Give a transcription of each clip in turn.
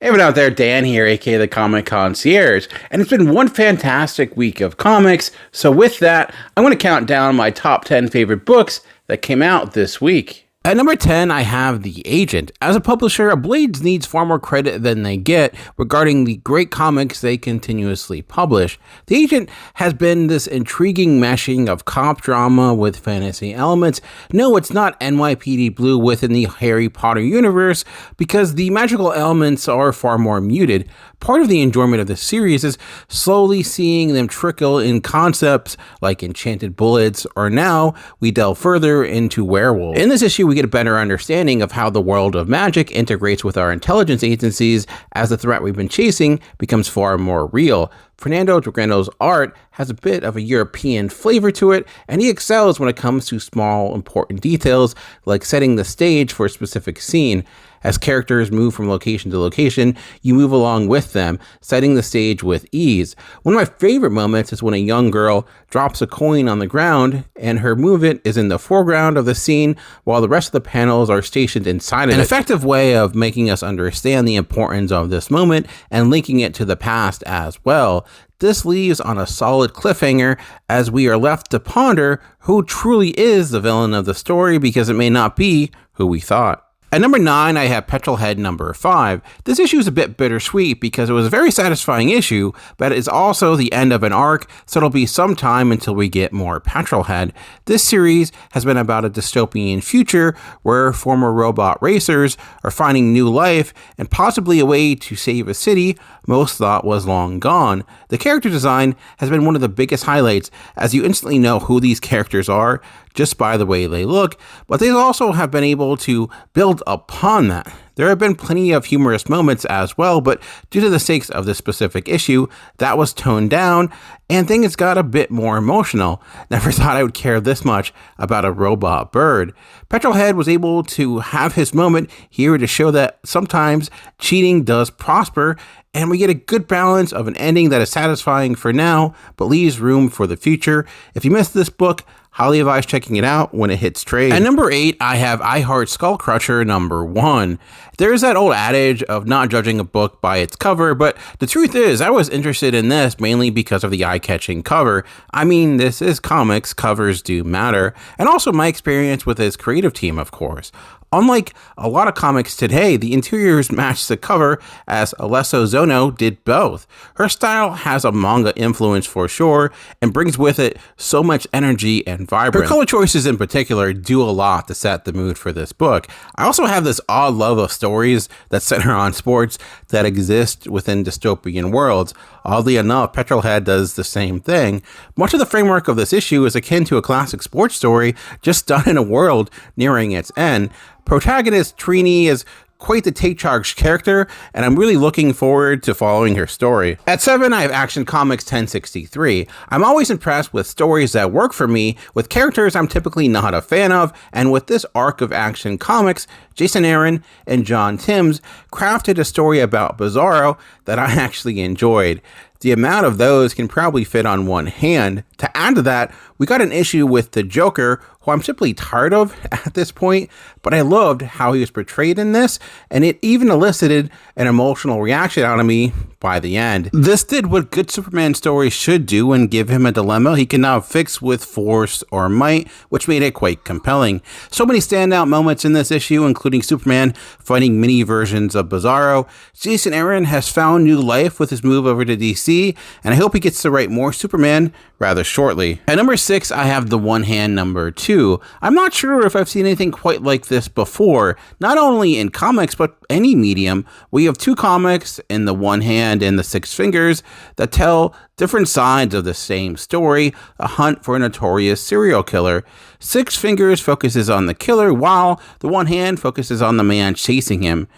Hey, everyone out there, Dan here, aka the Comic Concierge, and it's been one fantastic week of comics. So with that, I'm going to count down my top 10 favorite books that came out this week. At number 10, I have The Agent. As a publisher, Blades needs far more credit than they get regarding the great comics they continuously publish. The Agent has been this intriguing meshing of cop drama with fantasy elements. No, it's not NYPD Blue within the Harry Potter universe, because the magical elements are far more muted. Part of the enjoyment of the series is slowly seeing them trickle in concepts like enchanted bullets, or now we delve further into werewolves. In this issue, we get a better understanding of how the world of magic integrates with our intelligence agencies as the threat we've been chasing becomes far more real. Fernando Dragano's art has a bit of a European flavor to it, and he excels when it comes to small, important details like setting the stage for a specific scene. As characters move from location to location, you move along with them, setting the stage with ease. One of my favorite moments is when a young girl drops a coin on the ground, and her movement is in the foreground of the scene, while the rest of the panels are stationed inside of it. An effective way of making us understand the importance of this moment and linking it to the past as well. This leaves on a solid cliffhanger as we are left to ponder who truly is the villain of the story, because it may not be who we thought. At number 9, I have Petrol Head number 5. This issue is a bit bittersweet because it was a very satisfying issue, but it's also the end of an arc, so it'll be some time until we get more Petrol Head. This series has been about a dystopian future where former robot racers are finding new life and possibly a way to save a city most thought was long gone. The character design has been one of the biggest highlights, as you instantly know who these characters are just by the way they look, but they also have been able to build upon that. There have been plenty of humorous moments as well, but due to the stakes of this specific issue, that was toned down, and things got a bit more emotional. Never thought I would care this much about a robot bird. Petrol Head was able to have his moment here to show that sometimes cheating does prosper, and we get a good balance of an ending that is satisfying for now, but leaves room for the future. If you missed this book, highly advise checking it out when it hits trade. At number 8, I have I Heart Skullcrusher number 1. There's that old adage of not judging a book by its cover, but the truth is I was interested in this mainly because of the eye-catching cover. I mean, this is comics, covers do matter, and also my experience with his creative team, of course. Unlike a lot of comics today, the interiors match the cover, as Alessa Zono did both. Her style has a manga influence for sure, and brings with it so much energy and vibrance. Her color choices in particular do a lot to set the mood for this book. I also have this odd love of stories that center on sports that exist within dystopian worlds. Oddly enough, Petrol Head does the same thing. Much of the framework of this issue is akin to a classic sports story, just done in a world nearing its end. Protagonist Trini is quite the take-charge character, and I'm really looking forward to following her story. At 7, I have Action Comics 1063. I'm always impressed with stories that work for me, with characters I'm typically not a fan of, and with this arc of Action Comics, Jason Aaron and John Timms crafted a story about Bizarro that I actually enjoyed. The amount of those can probably fit on one hand. To add to that, we got an issue with the Joker, who I'm simply tired of at this point, but I loved how he was portrayed in this, and it even elicited an emotional reaction out of me by the end. This did what good Superman stories should do and give him a dilemma he can now fix with force or might, which made it quite compelling. So many standout moments in this issue, including Superman fighting mini versions of Bizarro. Jason Aaron has found new life with his move over to DC, and I hope he gets to write more Superman rather shortly. At number 6, I have The One Hand number 2. I'm not sure if I've seen anything quite like this before, not only in comics, but any medium. We have two comics in The One Hand and The Six Fingers that tell different sides of the same story, a hunt for a notorious serial killer. Six Fingers focuses on the killer, while The One Hand focuses on the man chasing him.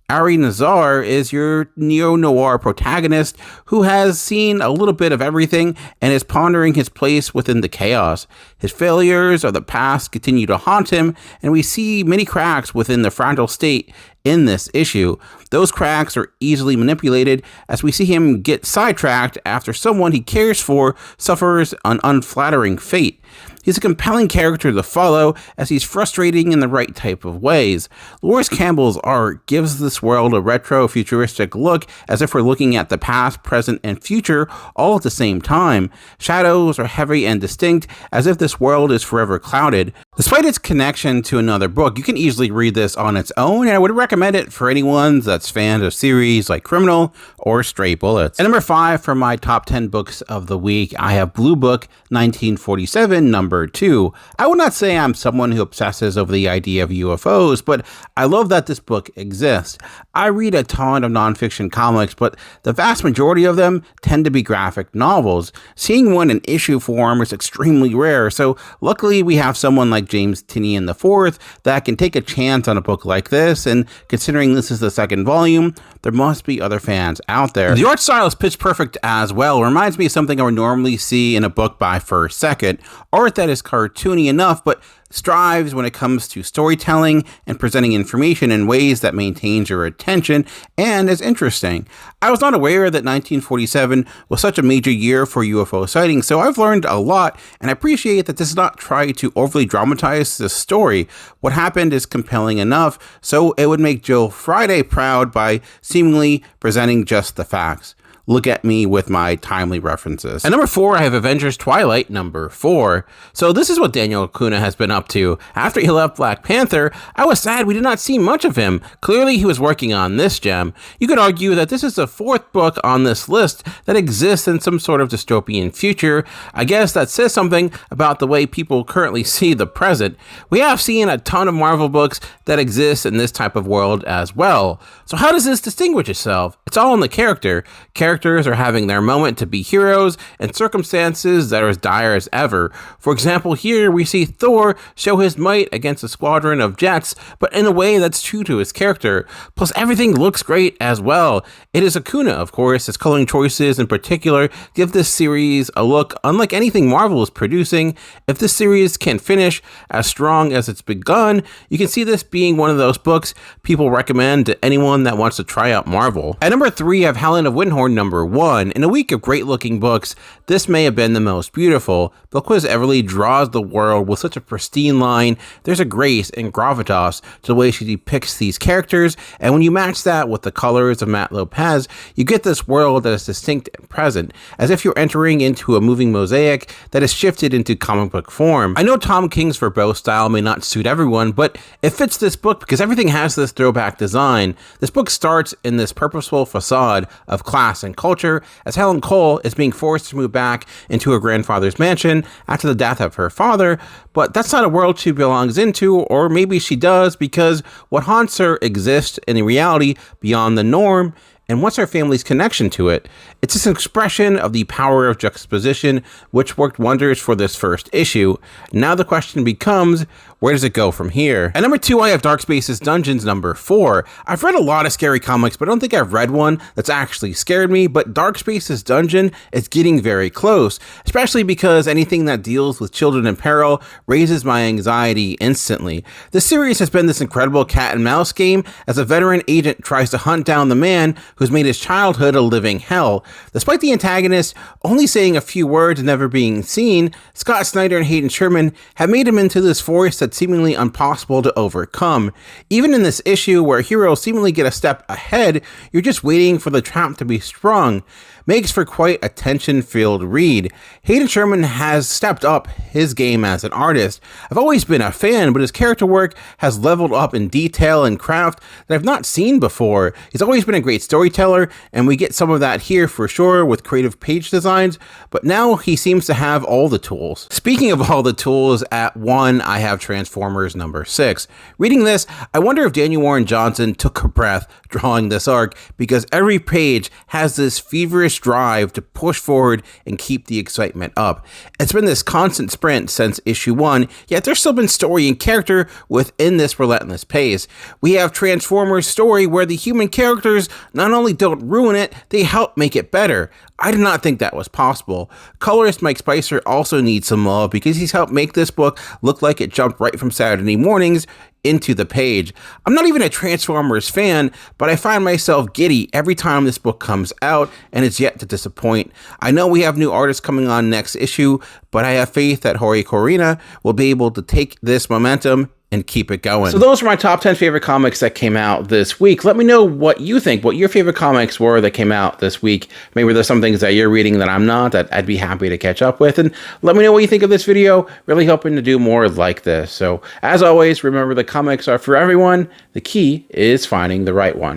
Ari Nazar is your neo-noir protagonist who has seen a little bit of everything and is pondering his place within the chaos. His failures of the past continue to haunt him, and we see many cracks within the fragile state in this issue. Those cracks are easily manipulated as we see him get sidetracked after someone he cares for suffers an unflattering fate. He's a compelling character to follow as he's frustrating in the right type of ways. Loris Campbell's art gives this world a retro-futuristic look as if we're looking at the past, present, and future all at the same time. Shadows are heavy and distinct as if this world is forever clouded. Despite its connection to another book, you can easily read this on its own, and I would recommend it for anyone that's fans of series like Criminal or Stray Bullets. At number 5 for my top 10 books of the week, I have Blue Book 1947, number 2. I would not say I'm someone who obsesses over the idea of UFOs, but I love that this book exists. I read a ton of nonfiction comics, but the vast majority of them tend to be graphic novels. Seeing one in issue form is extremely rare, so luckily we have someone like James Tynion IV that can take a chance on a book like this, and considering this is the second volume, there must be other fans out there. The art style is pitch perfect as well. It reminds me of something I would normally see in a book by First Second. Art that is cartoony enough, but strives when it comes to storytelling and presenting information in ways that maintains your attention and is interesting. I was not aware that 1947 was such a major year for UFO sightings, so I've learned a lot, and I appreciate that this does not try to overly dramatize the story. What happened is compelling enough, so it would make Joe Friday proud by seemingly presenting just the facts. Look at me with my timely references. At number 4, I have Avengers Twilight, number 4. So this is what Daniel Acuna has been up to. After he left Black Panther, I was sad we did not see much of him. Clearly he was working on this gem. You could argue that this is the 4th book on this list that exists in some sort of dystopian future. I guess that says something about the way people currently see the present. We have seen a ton of Marvel books that exist in this type of world as well. So how does this distinguish itself? It's all in the character. Characters are having their moment to be heroes in circumstances that are as dire as ever. For example, here we see Thor show his might against a squadron of jets, but in a way that's true to his character. Plus, everything looks great as well. It is Acuna, of course. His coloring choices in particular give this series a look unlike anything Marvel is producing. If this series can finish as strong as it's begun, you can see this being one of those books people recommend to anyone that wants to try out Marvel. At number 3, I have Helen of Wyndhorn, number 1. In a week of great looking books, this may have been the most beautiful. Bilquis Everly draws the world with such a pristine line. There's a grace and gravitas to the way she depicts these characters, and when you match that with the colors of Matt Lopez, you get this world that is distinct and present, as if you're entering into a moving mosaic that is shifted into comic book form. I know Tom King's verbose style may not suit everyone, but it fits this book because everything has this throwback design. This book starts in this purposeful facade of class and culture as Helen Cole is being forced to move back into her grandfather's mansion after the death of her father, but that's not a world she belongs into, or maybe she does because what haunts her exists in a reality beyond the norm. And what's our family's connection to it? It's this expression of the power of juxtaposition, which worked wonders for this first issue. Now the question becomes, where does it go from here? At number 2, I have Dark Spaces Dungeons, number 4. I've read a lot of scary comics, but I don't think I've read one that's actually scared me, but Dark Spaces Dungeon is getting very close, especially because anything that deals with children in peril raises my anxiety instantly. This series has been this incredible cat and mouse game as a veteran agent tries to hunt down the man who's made his childhood a living hell. Despite the antagonist only saying a few words and never being seen, Scott Snyder and Hayden Sherman have made him into this force that's seemingly impossible to overcome. Even in this issue where heroes seemingly get a step ahead, you're just waiting for the trap to be sprung. Makes for quite a tension-filled read. Hayden Sherman has stepped up his game as an artist. I've always been a fan, but his character work has leveled up in detail and craft that I've not seen before. He's always been a great storyteller, and we get some of that here for sure with creative page designs, but now he seems to have all the tools. Speaking of all the tools, at 1, I have Transformers number 6. Reading this, I wonder if Daniel Warren Johnson took a breath drawing this arc, because every page has this feverish drive to push forward and keep the excitement up. It's been this constant sprint since issue 1, yet there's still been story and character within this relentless pace. We have Transformers' story where the human characters not only don't ruin it, they help make it better. I did not think that was possible. Colorist Mike Spicer also needs some love because he's helped make this book look like it jumped right right from Saturday mornings into the page. I'm not even a Transformers fan, but I find myself giddy every time this book comes out, and it's yet to disappoint. I know we have new artists coming on next issue, but I have faith that Hori Corina will be able to take this momentum and keep it going. So those are my top 10 favorite comics that came out this week. Let me know what you think, what your favorite comics were that came out this week. Maybe there's some things that you're reading that I'm not, that I'd be happy to catch up with. And let me know what you think of this video. Really hoping to do more like this. So as always, remember the comics are for everyone. The key is finding the right one.